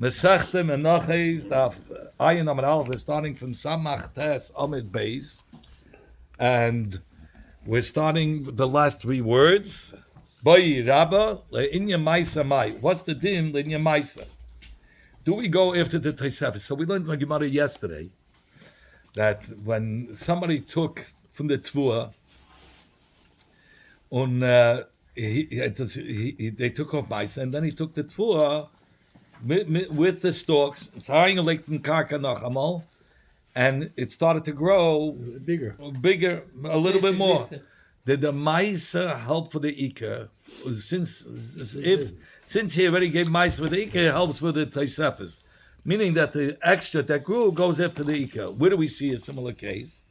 Mesachta Menochos, Daf Ayin Amid Aleph. We're starting from Samach Tes Amid Beis, and we're starting the last three words. Boy Rabba Le'inya Maisa Mai. What's the din Le'inya Maisa? Do we go after the Tosefes? So we learned in the Gemara yesterday that when somebody took from the Tvua, they took off Maisa, and then he took the Tvua with the stalks, and it started to grow bigger, a little bit more. Did the Maisa help for the Ika? Since he already gave Maisa for the Ika, it helps for the Tosefes, meaning that the extra that grew goes after the Ika. Where do we see a similar case?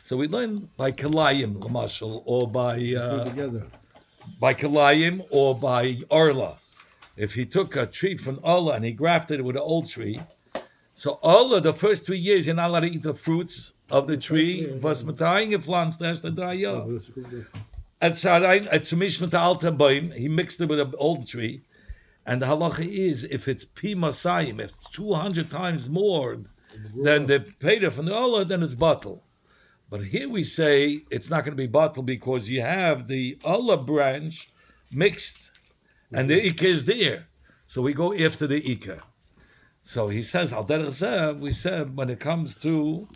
So we learn by Kalayim, Lamashal, or by Kalayim or by Orla. If he took a tree from Orla and he grafted it with an old tree, so Orla, the first 3 years, you're not allowed to eat the fruits of the tree. Was mataying gepflanzt, that's the dry year. He mixed it with an old tree. And the halacha is, if it's pi masayim, if it's 200 times more than the peda from the Orla, then it's batal. But here we say it's not going to be batal because you have the olive branch mixed and the Ika is there. So we go after the Ika. So he says, Al derech zeh, we said when it comes to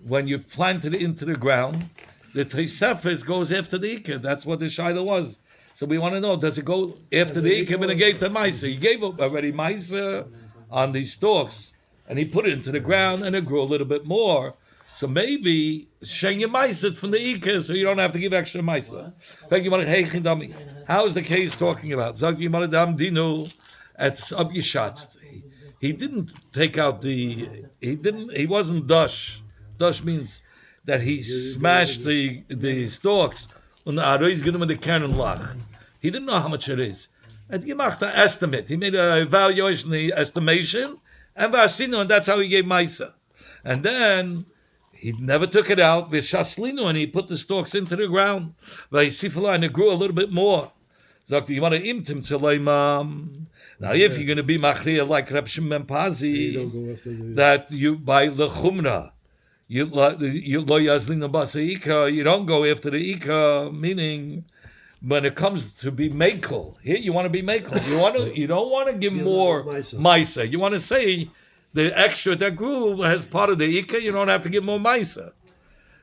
when you plant it into the ground, the Tosefes goes after the Ika. That's what the Shaila was. So we want to know, does it go after the Ika when it gave to Maisa? He gave up already Maisa on these stalks and he put it into the ground and it grew a little bit more. So maybe Shenya Maisa from the Ika, so you don't have to give extra Maisa. How is the case talking about? He didn't take out he wasn't Dush. Dush means that he smashed the stalks on the Aroiz Gidum and the Kern Lach. He didn't know how much it is. And he made an estimate. He made an evaluation, the estimation, and that's how he gave Maisa. And then he never took it out with Shaslino, and he put the stalks into the ground. And it grew a little bit more. Now, if you're going to be machriya like Reb Shimon Pazi, that you by lechumra, you lo yazlino basa you don't go after the ika. Meaning, when it comes to be mekel, here you want to be mekel. You don't want to give more maisa. You want to say the extra that grew as part of the Ika, you don't have to give more Maisa.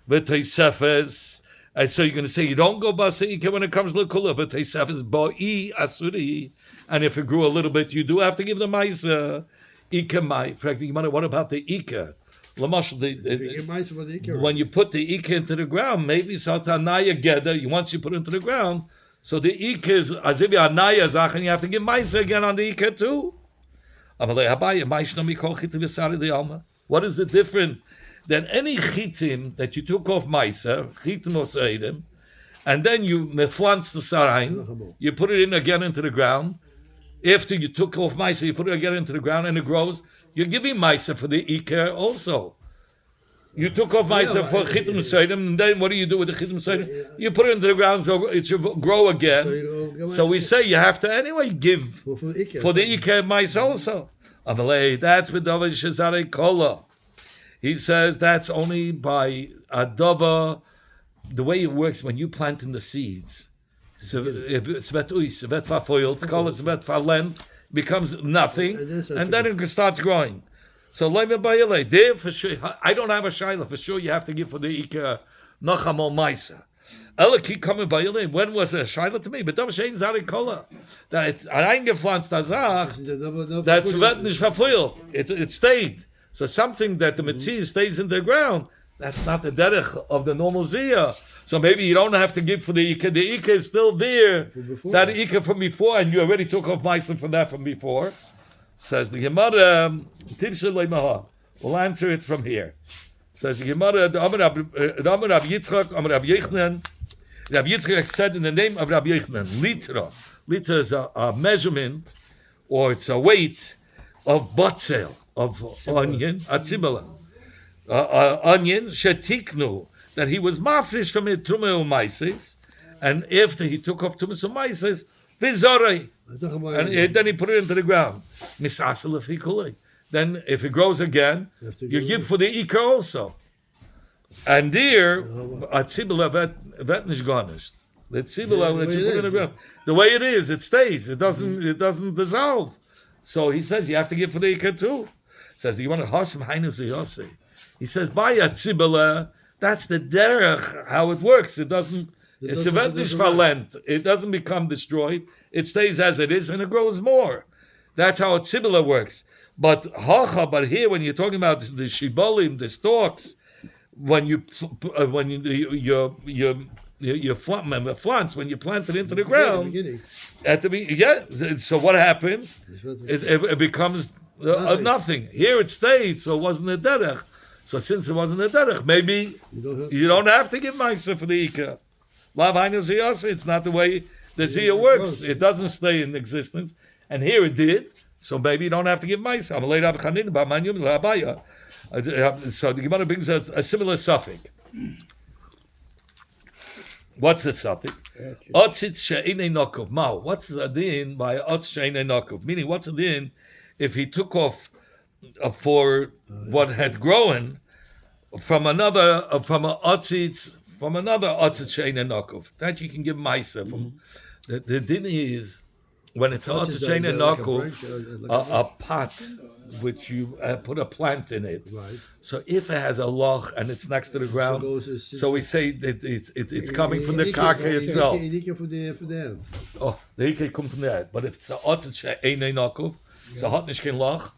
But Tosefes, and so you're going to say you don't go Basa Ika when it comes to Kula, but Tosefes Ba'i Asuri, and if it grew a little bit, you do have to give the Maisa. Ika Mai. What about the Ika? When you put the Ika into the ground, maybe Satanaya Geda, once you put it into the ground, so the Ika is as if you're Anaya Zach, and you have to give Maisa again on the Ika too. What is it different than any chitim that you took off Maisa, chitim or seidim, and then you meflans the sarain, you put it in again into the ground. After you took off Maisa, you put it again into the ground and it grows. You're giving Maisa for the Iker also. You took off Maisa for chitim seidim, and then what do you do with the chitim seidim? You put it into the ground so it should grow again. So we say you have to anyway give for the Iker Maisa also. That's with David Shazare Kola. He says that's only by Adava, the way it works when you plant in the seeds. Becomes nothing, and then it starts growing. So there for sure, I don't have a shaila. For sure, you have to give for the Ika Nachamol Maisa. Eliki coming by when was a shaila to me? But Dav Shein Zari Kola that eingepflanzt Azach. That's wird nicht verfehlt. It stayed. So something that the Mitzvah stays in the ground. That's not the derech of the normal ziyah. So maybe you don't have to give for the Ika. The Ika is still there. That Ika from before, and you already took off Maisa from that from before. Says the Gemara, we'll answer it from here. Says the Gemara, Amar Rab Yitzchak, Amar Rab Yochanan. Rab Yitzchak said in the name of Rab Yochanan, Litra. Litra is a measurement, or it's a weight of batzel, of onion, atzibala. Onion, shetiknu, that he was mafresh from it, Trumah Umaisis, and after he took off Trumah Umaisis, Vizorei. And then he put it into the ground. Misasel if then if it grows again, you give for the Ika also. And there, Atzibula vet nicht garnished. The Tzibula that you put in the ground. The way it is, it stays. It doesn't dissolve. So he says you have to give for the Ika too. Says you want to hasam hainus yosei. He says by Atzibula, that's the derech how it works. It's a vet nicht verlent. It doesn't become destroyed. It stays as it is and it grows more. That's how Atzibula works. But here when you're talking about the shibolim, the stalks, when you plants when you plant it into the ground at the so what happens? It becomes nothing. Here it stayed, so it wasn't a derech. So since it wasn't a derech, maybe you don't have to give ma'aser for the ikar. Lav hainu ziyasa. It's not the way the ziyah works. It doesn't stay in existence, and here it did. So maybe you don't have to give ma'aser. So the Gemara brings a similar suffix. What's the suffix? Otzitz she'inei nokov. Mao. What's the din by otzitz she'inei nokov? Meaning, what's the din if he took off for what had grown from another otzitz she'inei nokov? That you can give ma'aser from. The din is when it's otzitz she'inei nokov, a pot which you put a plant in it. Right. So if it has a loch and it's next to the ground, so we say that it's coming from the karka itself. Oh, the hike comes from there. But if it's a otzitz she'einei nokov, so hot nishkin loch,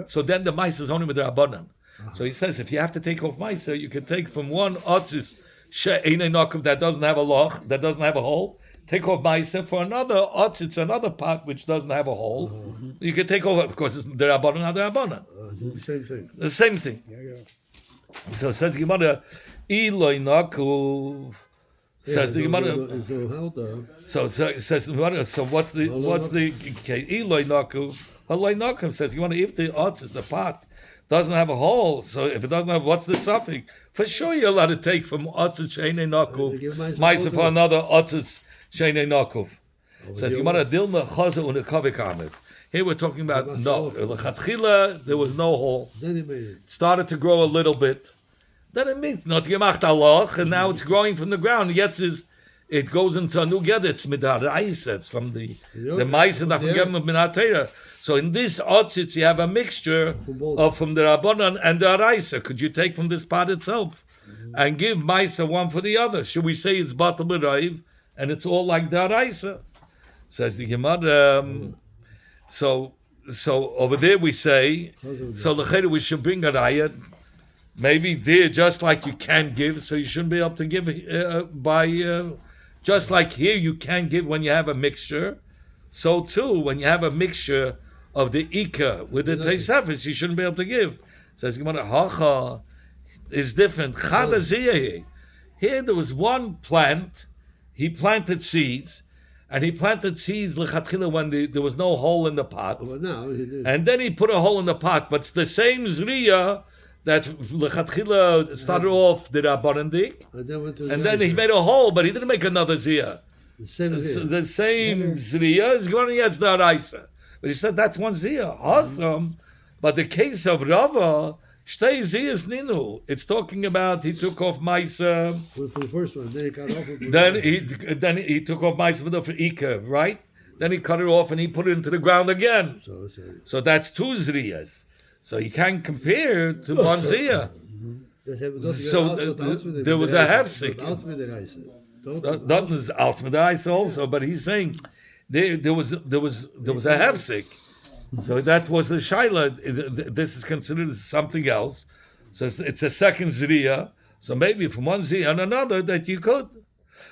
so then the ma'aser is only with the rabbanan. So he says if you have to take off ma'aser, you can take from one otzitz she'einei nokov that doesn't have a loch, that doesn't have a hole. Take off ma'aser for another otzitz, another pot which doesn't have a hole. You can take over because it's the rabbanan, not the rabbanan. Same thing. The same thing. So says the Gemara, Eloi Nakuv. Says the Gemara. So says the Gemara. So what's the Eloi Nakuv? Eloi Nakuv says the Gemara. If the otzitz, the pot, doesn't have a hole, so if it doesn't have, what's the suffix? For sure, you're allowed to take from otzitz she'einei nakuv, ma'aser for another otzitz she'einei nakuv. Says Gemara, Dilma chaza unekavik amet. Here we're talking about no lechatchila. There was no hole. It started to grow a little bit. Then it means not gemacht aloch, and now it's growing from the ground. Yet it goes into a new gedetz midaraisa. It's from the ma'aser that we get from minatera. So in this otzitz, you have a mixture of from the rabbanan and the araisa. Could you take from this pot itself and give ma'aser one for the other? Should we say it's batal b'raiv and it's all like the araisa? Says the Gemara. So over there we say, so l'chayr we should bring a rayat. Maybe there, just like you can give, so you shouldn't be able to give just like here you can give when you have a mixture. So too, when you have a mixture of the Ika with the Teisefis, you shouldn't be able to give. Says Gemara, Hacha is different. Chadaziyah. Here there was one plant, he planted seeds, and he planted seeds lechatchila when there was no hole in the pot. And then he put a hole in the pot, but it's the same zriya that lechatchila started off the rabbanan and then he made a hole, but he didn't make another zriya. The same zriya is going against the araisa. But he said that's one ziyah. Awesome. But the case of Rava, shtei ziyas ninu. It's talking about he took off ma'aser. For the first one, then he cut off. Then he took off ma'aser for Ika, right? Then he cut it off and he put it into the ground again. So that's two zriyas. So you can't compare to one ziyah. So there was a hefsek. That was Altsmedais also, but he's saying there was a hefsek. So that was the shaila. This is considered something else. So it's a second zriya. So maybe from one zriya and another that you could.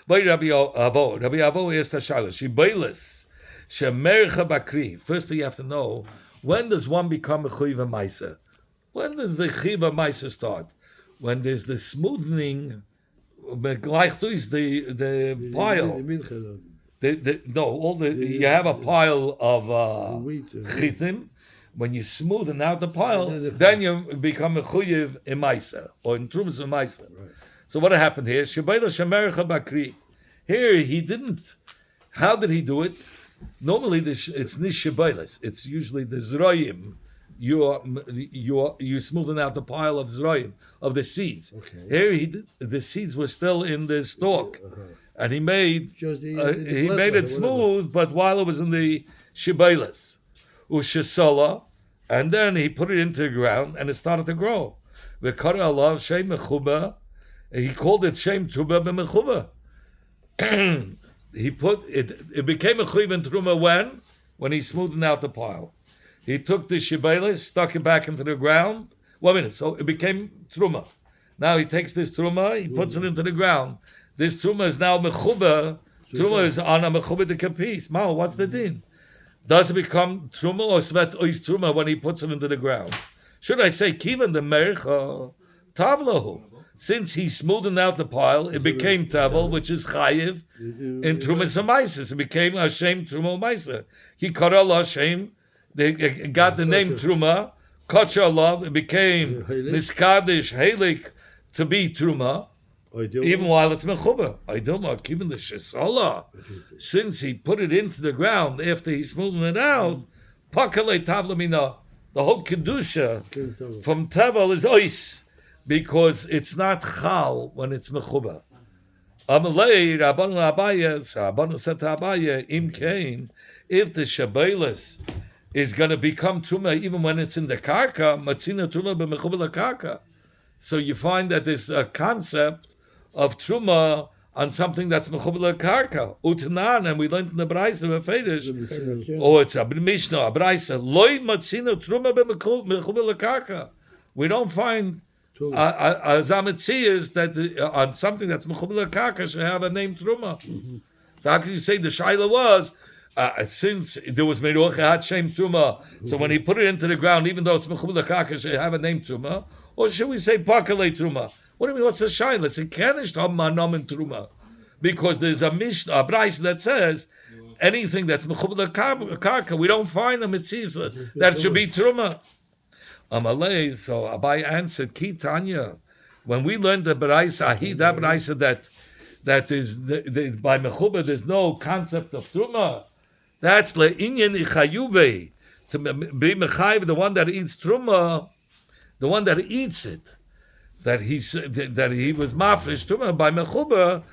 But Rabbi Avo asked the shaila. She beilis shemercha bakri. Firstly, you have to know when does one become a chiva ma'aser. When does the chiva ma'aser start? When there's the smoothing. The pile. You have a pile of chitim. When you smoothen out the pile, then you become a chuyev in ma'aser or in trumas of ma'aser. So what happened here? Here he didn't How did he do it? Normally, it's nishibaylis. It's usually the zroyim. You're smoothing out the pile of zroyim, of the seeds. Okay. Here, the seeds were still in the stalk, and he made it smooth. But while it was in the shibaylis, ushesala, and then he put it into the ground, and it started to grow. V'kara alav shem mechuba. He called it shem tuba b'mechuba. He put it. It became a chuv in truma when he smoothed out the pile. He took the shibelis, stuck it back into the ground. 1 minute. So it became truma. Now he takes this truma, he puts it into the ground. This truma is now mechuba. Truma is on a mechuba de kapis. Mao, what's the din? Does it become truma or svet ois truma when he puts it into the ground? Should I say kivan the mercha tavlahu? Since he smoothed out the pile, it became tavel, which is chayiv in trumas hamaisis. It became Hashem truma maisa. He cut Allah Hashem. They got the name truma. Kachar love. It became niskadish helik to be truma, even while it's mechuba. I don't know. Even the shesala, since he put it into the ground after he smoothed it out, pakale tavlamina. The whole kedusha from tavel is ois. Because it's not chal when it's mechuba. Amalei Rabbanu Abayas, Rabbanu said to Abaya, Im Kain, if the shabelis is going to become truma even when it's in the karka, matzina truma b'mechuba karka. So you find that there's a concept of truma on something that's mechuba karka. Utanan, and we learned in the Braisa b'feidish, it's a Mishnah, a Braisa, loy matzina truma b'mechuba karka. We don't find Zametzi is that on something that's mechubel karka should have a name truma. So how can you say the shaila was since there was Menochos had shem truma? So when he put it into the ground, even though it's mechubel karka, should have a name truma, or should we say pakale truma? What do you mean? What's the shaila? It's a kenish manom and truma, because there's a mishnah, a brayse that says anything that's mechubel karka, we don't find a mitzvah that should be truma. Amalei, so Abai answered, Ki Tanya, when we learned the Baraisa, that Baraisa that is by Mechuba, there's no concept of Truma. That's le'inyan ichayuve, to be Mechayiv, the one that eats Truma, the one that eats it, that he was mafresh Truma by Mechuba,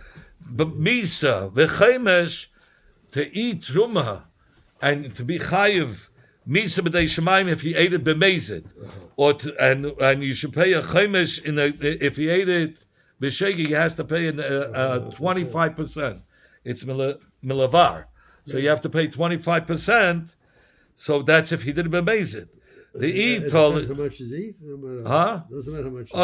Misa, V'chemesh, to eat Truma, and to be Chayiv, Misa b'dei Shemaim if he ate it b'mezid, and you should pay a chemesh if he ate it b'shegi, he has to pay 25%. It's milavar, so you have to pay 25%. So that's if he did it b'mezid. The eat told how much is eat? Huh? Doesn't matter how much.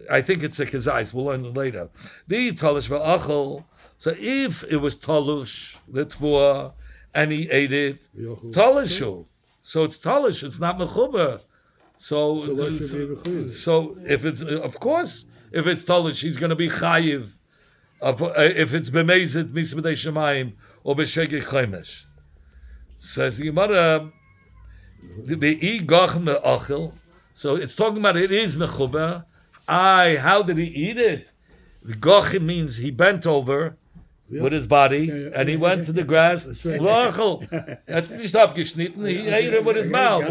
I think it's a kazais. We'll learn it later. The eat tolish v'achol. So if it was tolush l'tvuah and he ate it, tolishu. So it's talish, it's not mechuba. So if it's, of course, if it's talish, he's going to be chayiv. If it's b'mezid, misbedei shemayim, or b'shegeg chemesh. Says the Gemara, the gachem me'achil. So it's talking about it is mechuba. How did he eat it? The gachem means he bent over with his body, and he went to the grass. He ate it with his mouth.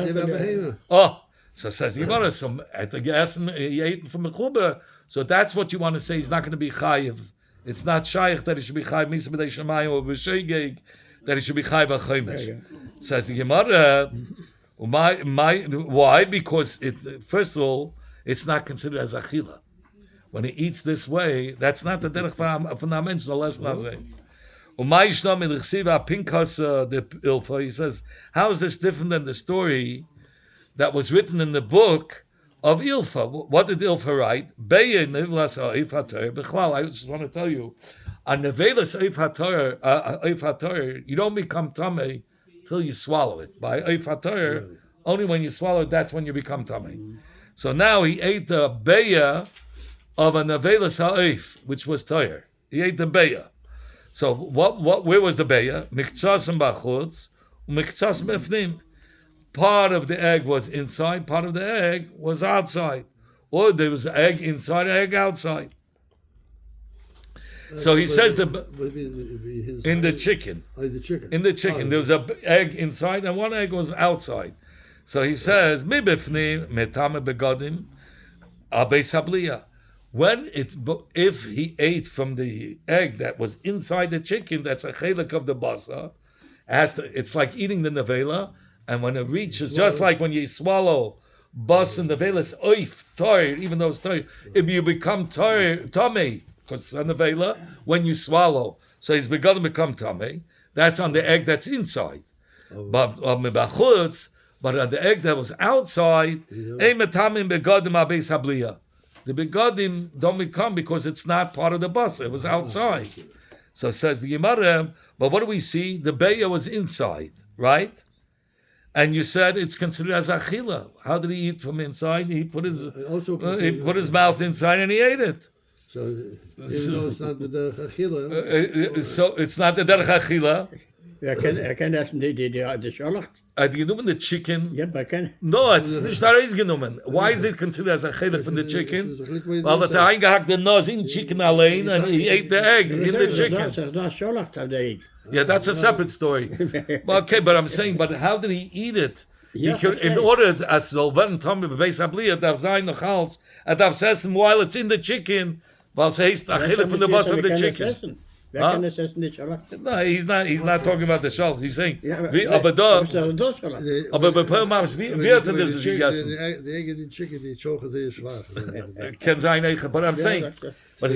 So says the Gemara. So I think you asked him, he ate from a chuba. So that's what you want to say. He's not going to be chayiv. It's not shaykh that he should be chayiv misa b'dei shemayim or b'shegeg that he should be chayiv achomesh. Says the Gemara. Why? Because first of all, it's not considered as achila. When he eats this way, that's not the derech from the mention, the less nazeh. He says, how is this different than the story that was written in the book of Ilfa? What did Ilfa write? I just want to tell you, on Nevelas Oif HaTorah, you don't become tamei till you swallow it. By Oif HaTorah, only when you swallow it, that's when you become tamei. So now he ate the beya of a Nevelas Ha'oif, which was Torah. He ate the beya. So where was the beya? Miktsas b'chutz, miktsas b'fnim. Part of the egg was inside, part of the egg was outside. Or there was egg inside, egg outside. So he says in the chicken. In the chicken, there was an egg inside and one egg was outside. So he says, "Mibifni metame begodim abeis habliya." If he ate from the egg that was inside the chicken, that's a chelik of the basa. It's like eating the nevela, and when it reaches, just like when you swallow bus and nevela, it's oif toir, even though it's toir. If you become tummy, because it's a nevela when you swallow, so he's begun to become tummy. That's on the egg that's inside, but on the egg that was outside, the begodim don't become because it's not part of the bus. It was outside. So it says the Gemara, but what do we see? The beya was inside, right? And you said it's considered as achila. How did he eat from inside? He put his mouth inside and he ate it. So even though it's not the derech achila. So it's not the derech achila. Ken essen die Scholach? You know the chicken? Ja, but ken. No, it's nicht genommen. Why is it considered as a chelik from the chicken? Well, that the eingehackte nose in chicken allein and he ate the egg in the chicken. That's Scholach that they eat. Yeah, that's a separate story. Okay, but I'm saying, but how did he eat it? In order as so when Tommy bebeis habliya darf sein noch als darf essen while it's in the chicken, weil es heißt a chelik from the bus of the chicken. No, he's not talking about the shalach. He's saying, The egg in the chicken, the choke is very schwach. But I'm saying, but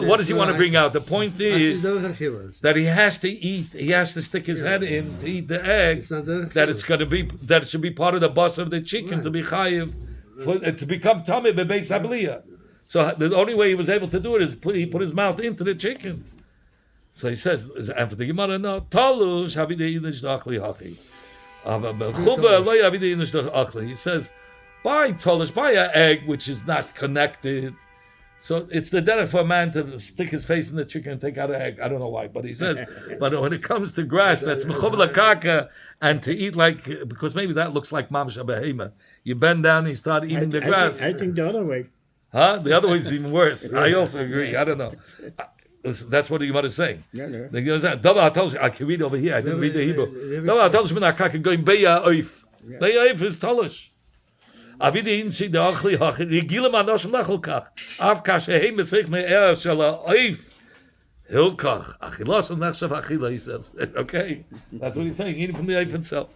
what does he want to bring out? The point is that he has to eat. He has to stick his head in to eat the egg. That it should be part of the bus of the chicken to be chayiv, to become tummy bebeis habliya. So the only way he was able to do it is he put his mouth into the chicken. So he says, and for the Gemara, no, Talush havide inish dachli hachi. He says, buy Talush, buy an egg which is not connected. So it's the derech for a man to stick his face in the chicken and take out an egg. I don't know why, but he says, but when it comes to grass, that's mechubla kaka, and to eat like, because maybe that looks like mamsha behema. You bend down and you start eating the grass. I think the other way. Huh? The other way is even worse. I also agree. I don't know. That's what the Gemara is saying. The Gemara says, I can read over here. I didn't read the Hebrew. Beya oif is talish. Avidi insi de achli hachir. Yigilem anoshim lacholkach. Av kashehem mesich me'er shala oif. Hilkach. Achilas and nechshav achila, he says. Okay? That's what he's saying. Eating from the oif itself.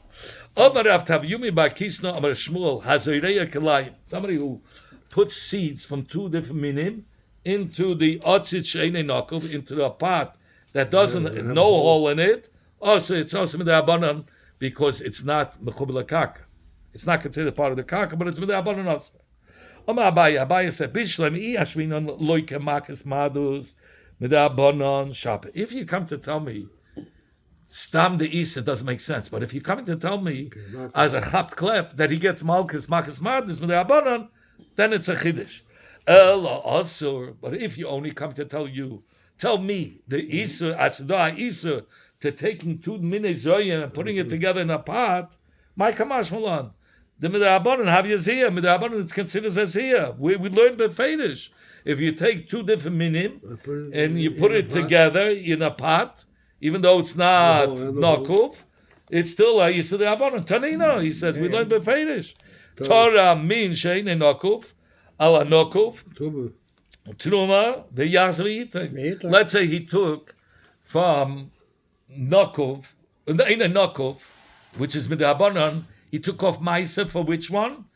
Omar av tavyumi bar kisna amar shmuel hazoireya kelayim. Somebody who puts seeds from two different minim into the otzit she'enei nokov, into the pot that doesn't no hole in it. Also, it's also midabanan because it's not mechubel kaka. It's not considered part of the kaka, but it's midabanan also. Omar Abaye said, "Bishlem I ashvinon loike makas madus midabanan shap." If you come to tell me stam the isa doesn't make sense, but if you're coming to tell me as a chapt klep that he gets makas madus midabanan, then it's a chiddush. But if you only come to tell me the Isur, Asda Isur, to taking two minei zoyim and putting it together in a pot, my kamash malan. The midabanan have yaziyah. Midabanan it's considered as here. We learned befedish. If you take two different minim and you put it together in a pot, even though it's not nokuf, it's still a Yisur Abanan. Tanina, he says, we learned befedish. Torah means shein nokuf. Ala nokov, truma, the yazvi. Let's say he took from nokov, in a nokov, which is midabanan. He took off ma'isa for which one?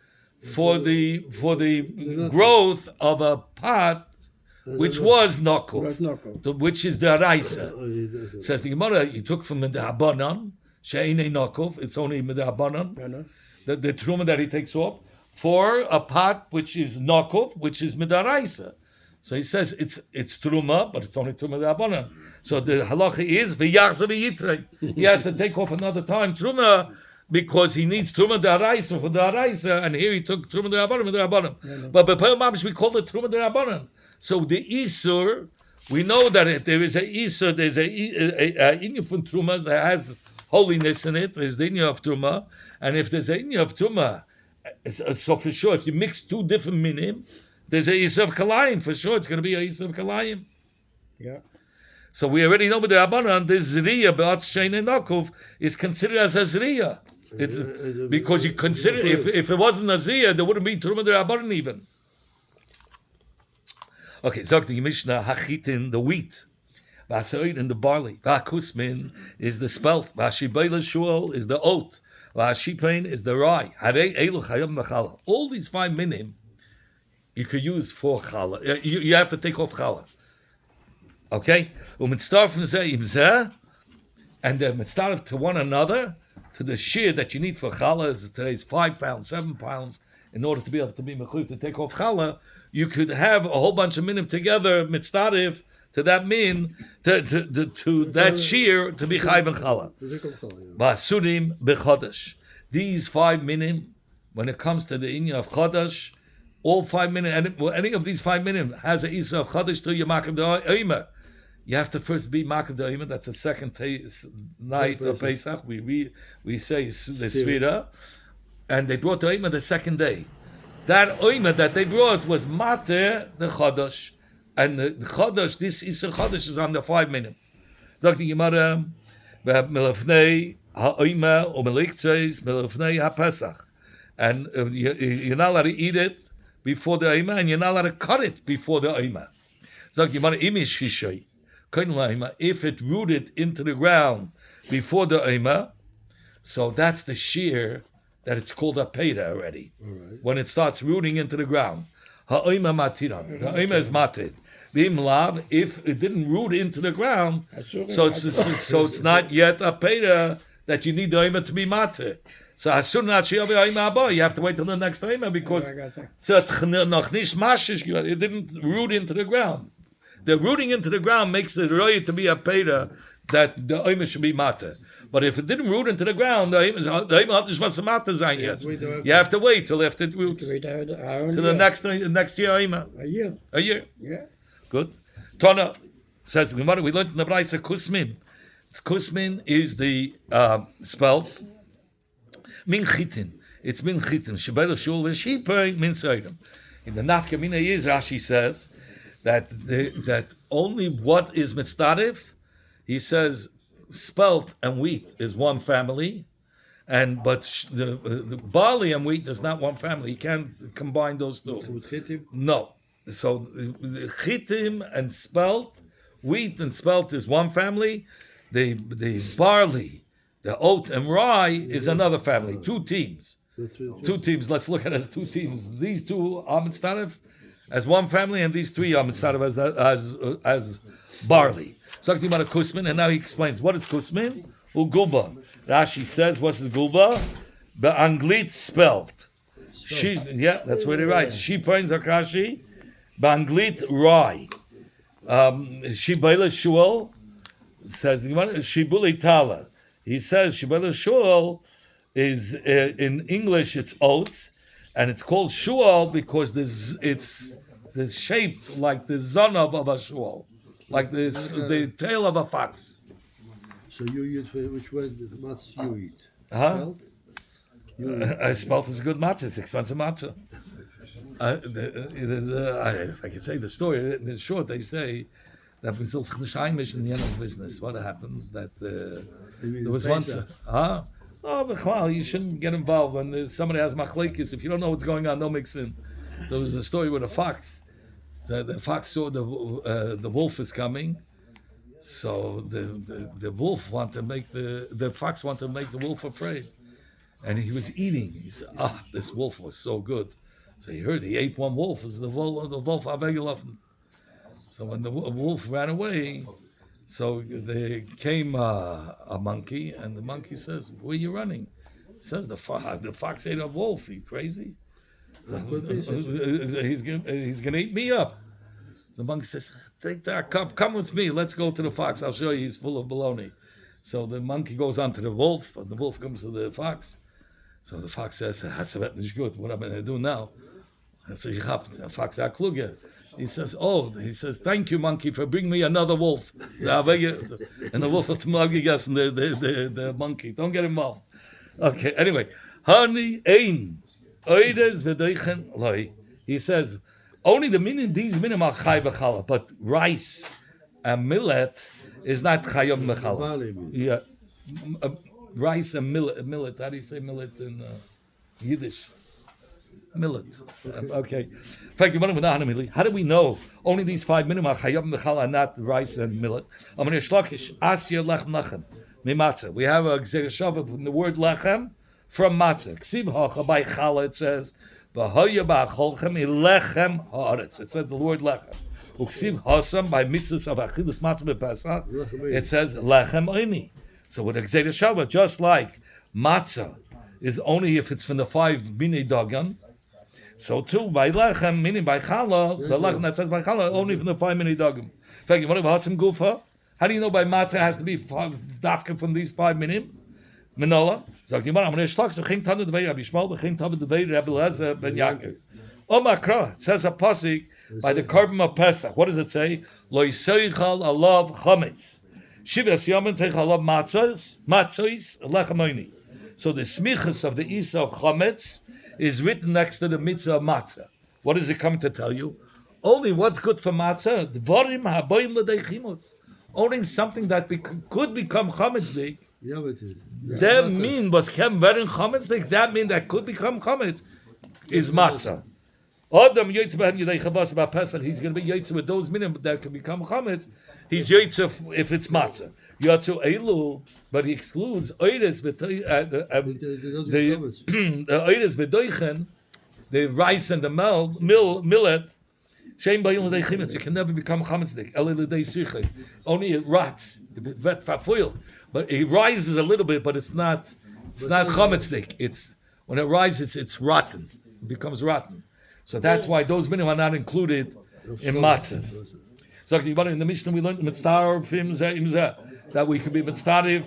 For the growth of a pot, which was nokov, which is the raisa. Says the Gemara, he took from midabanan, she'inei nokov. It's only midabanan. The truma that he takes off. For a pot which is nokov, which is midaraisa. So he says it's truma, but it's only truma d'abana. So the halacha is v'yachzav v'yitrei. He has to take off another time truma because he needs truma d'araisa for d'araisa, and here he took truma d'abana. But b'payil mamish we call it truma d'abana. So the isur, we know that if there is a isur, there's a inyuf from truma that has holiness in it. There's the inyuf of truma, and if there's a inyuf of truma. So for sure, if you mix two different minim, there's a Yisrael Kalayim. For sure, it's going to be a Yisrael Kalayim. Yeah. So we already know with the Rabbanan, this Zriya Be'atz Shein Menochos is considered as a Zriya. Because you consider, if it wasn't a Zriya, there wouldn't be Truma the Rabbanan even. Okay, sagt die Mishnah, Hachitin, the wheat. Vasoid and the barley. Vakusmin is the spelt. Vashibayla Shual is the oat. Vashipain is the rye. Harei Elu Chayam Mechala. All these 5 minim you could use for challah. You have to take off challah. Okay? Umitztar from Zeh Im Zeh, and the mitzvah to one another, to the shear that you need for challah, is today's 5 pounds, 7 pounds, in order to be able to be mechuyev to take off challah. You could have a whole bunch of minim together, mitzvah to that min, to that shear to be chayv and challah. Ba'asurim b'chodesh. These 5 minim, when it comes to the inyan of chodesh, all 5 minim, and any of these 5 minim has a isa of chodesh to your makim da'omer. You have to first be makim da'omer. That's the second night of Pesach. We say the svira, and they brought the omer the second day. That omer that they brought was mater the chodesh. And the chodesh, this Isa chodesh is on the 5 minim. Sagt die Gemara, melefnei ha'omer or meliktzes melefnei ha'pesach. And you're not allowed to eat it before the omer, and you're not allowed to cut it before the omer. Sagt die Gemara, imish hishay, if it rooted into the ground before the omer, so that's the shear that it's called a peta already. Right. When it starts rooting into the ground. Ha'omer matiran. The omer is mated. If it didn't root into the ground, so it's not yet a peta that you need the omer to be mated. So as soon as you have to wait till the next omer because so it's noch nicht mashish. It didn't root into the ground. The rooting into the ground makes it really to be a peta that the omer should be mated. But if it didn't root into the ground, the omer hat nicht was mated sein jetzt. You have to wait till after it roots to the next year omer. A year. Yeah. Good. Tona says we learned in the Braisa Kusmin. Kusmin is the spelt min chitin. It's min chitin. Shebel shul v'shipay min seidem. In the Nafka Mina is Rashi says that only what is mitzdarif. He says spelt and wheat is one family, but the barley and wheat is not one family. You can't combine those two. No. So chitim and spelt, wheat and spelt is one family. The barley, the oat and rye is another family. 2 teams. 2 teams. Let's look at it as 2 teams. These 2 are mitzdarif as one family, and these 3 are mitzdarif as barley. Talking about a kusmin, and now he explains what is kusmin. Ugulba. Rashi says, what's his gulba? The anglit spelt. That's what he writes. She points Akashi. Banglit rye. Shibela Shul says Shibuli Tala. He says Shibela Shul is in English it's oats, and it's called Shul because it's the shape like the zonav of a shul, like this the tail of a fox. So you eat which one the matzah you eat? Spelt is a good matzah. It's expensive matzah. If I could say the story in short, they say that we still Heimish in the end of business. What happened? That there was once. Oh, but you shouldn't get involved when somebody has machlekes. If you don't know what's going on, don't mix in. So there was a story with a fox. The fox saw the wolf is coming. So the wolf wanted to make the fox wanted to make the wolf afraid, and he was eating. He said, this wolf was so good. So he ate one wolf. It was the wolf Avegelofen. So when the wolf ran away, so there came a monkey, and the monkey says, "Where are you running?" He says, "The fox ate a wolf. Are you crazy? So, he's gonna eat me up." The monkey says, "Take that cup. Come with me. Let's go to the fox. I'll show you. He's full of baloney." So the monkey goes on to the wolf, and the wolf comes to the fox. So the fox says, "What am I going to do now?" The fox he says, "Thank you, monkey, for bringing me another wolf." And the wolf of the monkey. Don't get involved. Okay, anyway. He says, only these minim are chai b'chala, but rice and millet, is not chayom mechala. Barley. Yeah, rice and millet. How do you say millet in Yiddish? Millet. Okay. In fact, how do we know only these 5 minimum are chayom mechala and not rice and millet? I'm going to shlakish asya lechem lechem mimatzah. We have a gzereshava from the word lechem from matzah. Ksiv hacha by chala it says v'hoya ba'acholchem ilechem haaretz. It says the word lechem. Uksiv hasam by mitzvahs of achilas matzah b'Pesach. It says lechem oini. So with a gzereshava, just like matzah is only if it's from the 5 minei dagan. So too, by lechem, meaning by challah, the lechem that says by challah, only from the 5 minei dagim. In fact, you want to have gufa? How do you know by matzah has to be dafka from these 5 minim? Menola. So I'm going to shlach, so ching tanu devei Rabbi Shmuel, ching tanu devei Rabbi Eliezer ben Yaakov. Omakra, it says a pasuk by the carbon of Pesach. What does it say? Lo yisaychal alav chametz. Shivas yamin teich alav matzos, lechem oini. So the smichas of the isa of chametz is written next to the mitzvah of matzah. What is it coming to tell you? Only what's good for matzah. Dvarim haboim l'deichimutz. Only something that could become chametzdik. That mean was kem verin chametzdik. That mean that could become chametz is matzah. Adam yotz b'hem yidei chavas about Pesach. He's going to be yotz with those minim that can become chametz. He's yotz if it's matzah. Yotzu elu, but he excludes oires the oires v'doichen, the rice and the millet. Shein ba'il l'dei chimetz. It can never become chametzdik. Eli l'dei sichei. Only it rots. But it rises a little bit, but it's not chametzdik. It's when it rises, it's rotten. It becomes rotten. So that's why those minim are not included in matzahs. So in the Mishnah we learned that we could be mitzvah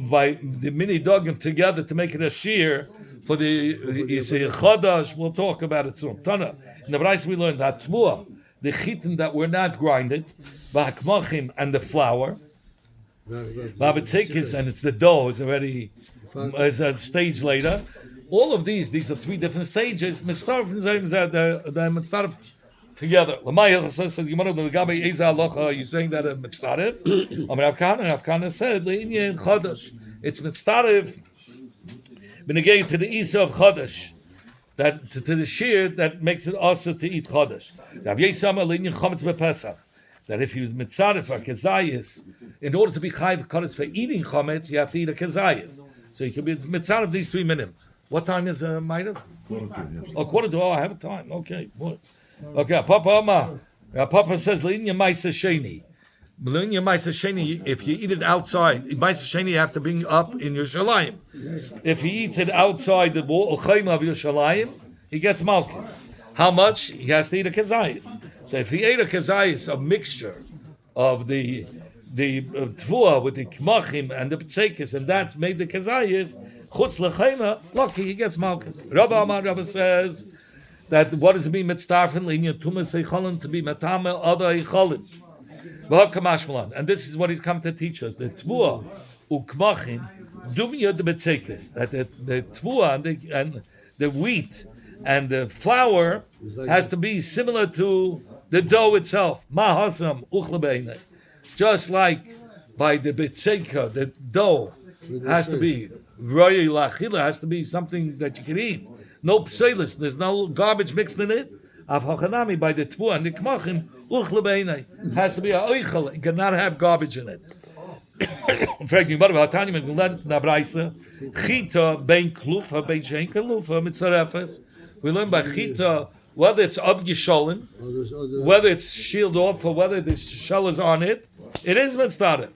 by the mini dogim together to make it a shear for the chodash. We'll talk about it soon. Tana. In the Brais we learned that tvua, the chitin that were not grinded, v'hakmachim and the flour, v'abetzekis and it's the dough is already is a stage later. All of these are 3 different stages. Mitzvah the mitzvah together. Lamayel says the Gemara the Gabi Eza Alocha. You saying that a mitzvah? Avkana said le'inyan chodesh. It's mitzvah b'negei to the isa of chodesh. That to the shear that makes it also to eat chodesh. Rav Yisama le'inyan chametz b'Pesach. That if he was mitzvah for kezayis, in order to be chayv chodesh for eating chametz, you have to eat a kezayis. So you can be mitzvah of these 3 minim. What time is Maida? 1:45. Oh, I have time. Okay. What? Okay, Papa says, Linya Maisa Sheni. Linya Maisa Sheni, if you eat it outside, Maisa Sheni you have to bring up in Yerushalayim. If he eats it outside the wall of Yerushalayim, he gets malchus. How much? He has to eat a kezayis. So if he ate a kezayis, a mixture of the tvua with the kmachim and the ptsekis, and that made the kezayis, chutz lechema, lucky he gets malchus. Rabba says, that what does it mean mitzdarfen linya tumas eicholin to be matame other eicholin. And this is what he's come to teach us. The tvua ukmachim dumya the betzekis. That the tvua and the wheat and the flour has to be similar to the dough itself. Mahasam uchlebeine. Just like by the betzeka, the dough has to be royal lachila, has to be something that you can eat. No pselis, there's no garbage mixed in it. Av hachanami by the tvu and the kmachim uchlebeine has to be a oichel. It cannot have garbage in it. In fact, you might have tanya with learned na braisa chita bein klufa bein shein klufa mitzarefes. We learn by chita whether it's ab yisholin, whether it's shield off, or whether the shell is on it. It is mitzaref.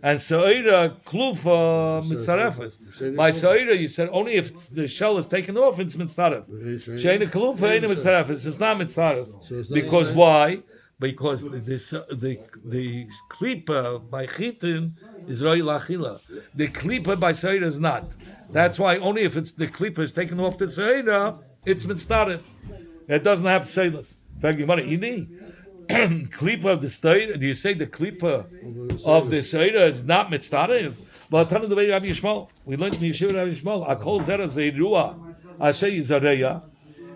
And Sa'ira Klufa Mitzarefes. By Sa'ira, you said only if the shell is taken off, it's Mitzaref. Sheina Klufa ain't Mitzarefes. It's not Mitzaref. Because why? Because the Klipa by Chitin is Roi Lachila. The Klipa by Sa'ira is not. That's why only if it's the Klipa is taken off the Sa'ira, it's Mitzaref. It doesn't have Tseilus. In fact, you want to eat klipa of the Seira, do you say the klipa of the Seira is not mitzvah? But tell the way Rabbi Yishmael, we learned in Yeshiva Rabbi Yishmael, Akol Zera Zeirua, Asher Yizareya.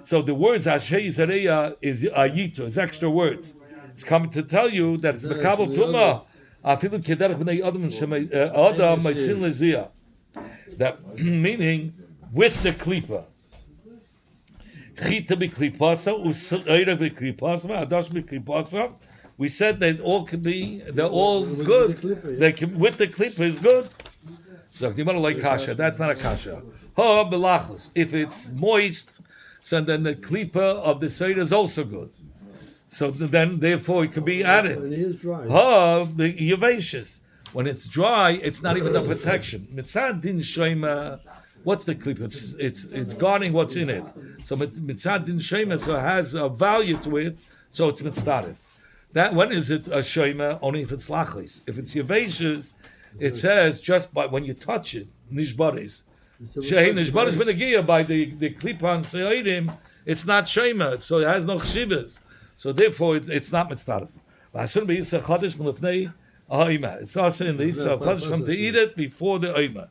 So the words Asher Yizareya is Ayito, is extra words. It's coming to tell you that it's Mekabel Tuma Afilu kederach b'nei adam shemay adam meitzin leziyah. That meaning with the klipa. Chita b'klipasa, u'seira b'klipasa, adash b'klipasa. We said they all can be, they're all good. They can, with the klipa is good. So you want to like kasha, that's not a kasha. Ha belachos. If it's moist, so then the klipa of the seira is also good. So then, therefore, it can be added. And it is dry. Ha the yavacious. When it's dry, it's not even the protection. Mitzad din shema. What's the klipa? It's guarding what's in it. So mitzad din shema, so it has a value to it. So it's mitzdarif. That when is it a shema? Only if it's lachlis. If it's yavacious, it says just by when you touch it, nishbaris. Shein nishbaris b'negiya by the klipan seidim. It's not shema, so it has no chshivas. So therefore, it's not mitzdarif. It's also in the Isa of Chadash to eat it before the Oima.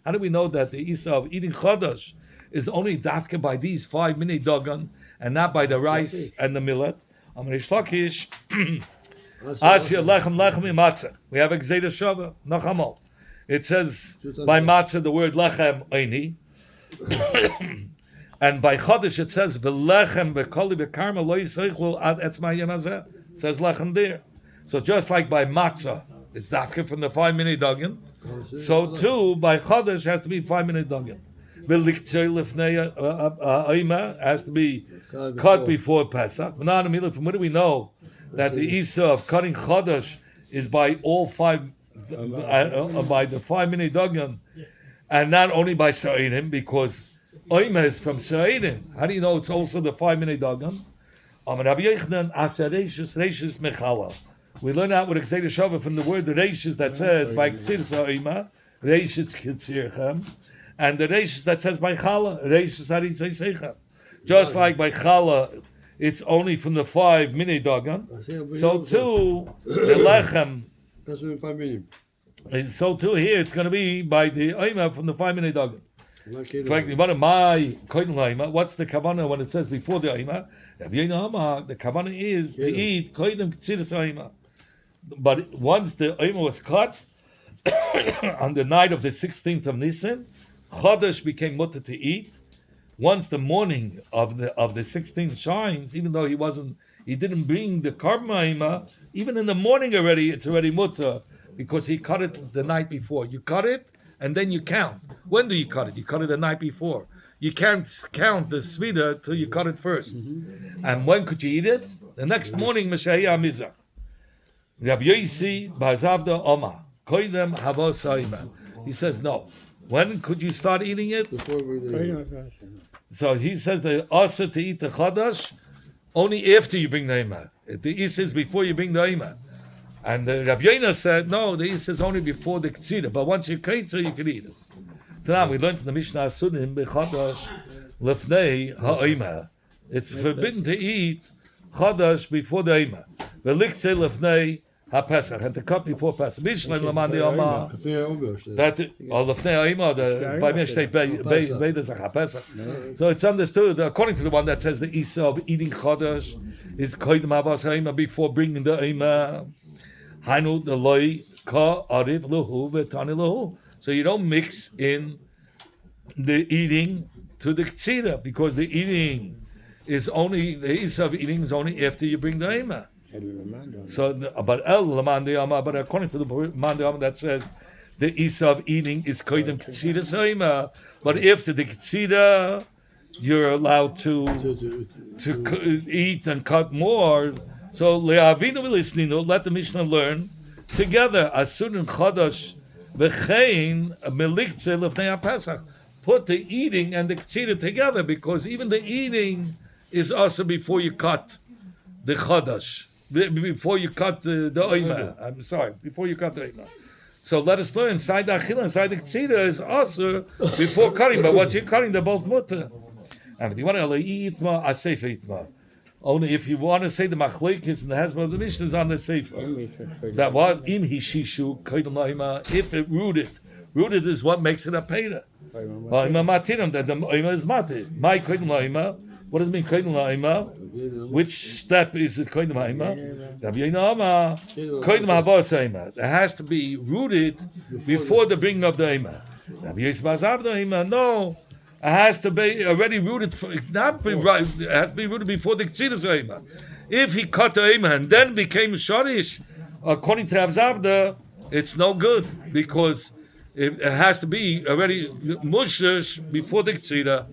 How do we know that the Isa of eating Chadash is only dafka by these 5 mini dogan and not by the rice and the millet? We have a Gzeda Shava, Nachamol. It says by matzah the word lechem oini. And by Chodesh it says v'lechem v'koli v'karma lo yiseichlu ad etzma yom hazeh. It says lechem there. So just like by matzah, it's dafka from the 5 minute duggan. So too by Chodesh has to be 5 minute duggan. V'liktzei lifnei oima has to be cut before Pesach. From where do we know that the Isa of cutting Chodesh is by all 5 by the 5 minute duggan, and not only by Sa'idim, because Oima is from Sa'idim. How do you know it's also the 5 minute duggan? We learn out with Gzeda Shava from the word Reishis that says by Ktsir Sa'ima, Reishis Ktsirchem, and the Reishis that says by Chala, Reishis Harisei Seichem. Just like by Chala, it's only from the 5 minute duggan. So too, the Lechem. That's 5 minutes. So too here, it's going to be by the Oima from the 5 minute duggan. What's the kavanah when it says before the Oima? The kavanah is to eat koydem k'tziras Oima. But once the Oima was cut on the night of the 16th of Nisan, Chodesh became mutter to eat. Once the morning of the 16th shines, even though he didn't bring the carbon Oima, even in the morning already, it's already mutter because he cut it the night before. You cut it and then you count. When do you cut it? You cut it the night before. You can't count the svida till you cut it first. Mm-hmm. And when could you eat it? The next morning, Meshayah Mizrach. Rabbi Yosi Bazavda Oma. Koidem Havos Ha'ima. He says, no. When could you start eating it? So he says the asa to eat the Chadash only after you bring the Ima. The Is is before you bring the Ima. And the Rabbi Yoina said, no, the Is is only before the Ktsira, but once you kaitzer, you can eat it. Now we learned from the Mishnah Asunim b'Chadash lefnei ha'Oima. It's forbidden to eat Chadash before the Oima. V'liktzei lefnei ha'Pesach, and to cut before Pesach. Mishnah l'man di'Oma that lefnei ha'Oima by Mishnah beidazach ha'Pesach. So it's understood according to the one that says the Isa of eating Chadash is koydem havas ha'Oima before bringing the Oima. Hainu the loy ka ariv luhu v'tani luhu. So you don't mix in the eating to the ktsira, because the eating is only, the isa of eating is only after you bring the ema. So, but but according to the Mandiyama that says the isa of eating is koydem ktsira sa'ima, but after the ktsira you're allowed to eat and cut more. So le'avinu v'lisninu, let the Mishnah learn together. Asun chadash. V'chein meliktzeh lefnei HaPesach. Put the eating and the ktsira together, because even the eating is also before you cut the chadash, before you cut the oima. I'm sorry, before you cut the oima. So let us learn inside the achila, inside the ktsira is also before cutting. But once you're cutting, they're both mutter. And if you want to eat itma, aseifa itma. Only if you want to say the machlekes and the hezbollah of the Mishnah is on the sefer. That what im hishishu koydem la'ima, if it rooted is what makes it a peda. La'ima matirim, that the oima is matir. My koydem la'ima, What does it mean, kodim la'ima? Which step is it kodim la'ima? Rabbi Yoina Amar, kodim havos ha'ima. It has to be rooted before the bringing of the ha'ima. Rabbi Yosef Azavda ha'ima, no. It has to be already rooted. Not be right. It has to be rooted before the ktziras ha'ima. If he cut the ha'ima and then became shorish, according to Avzavda, it's no good because it has to be already mushish before the ktziras.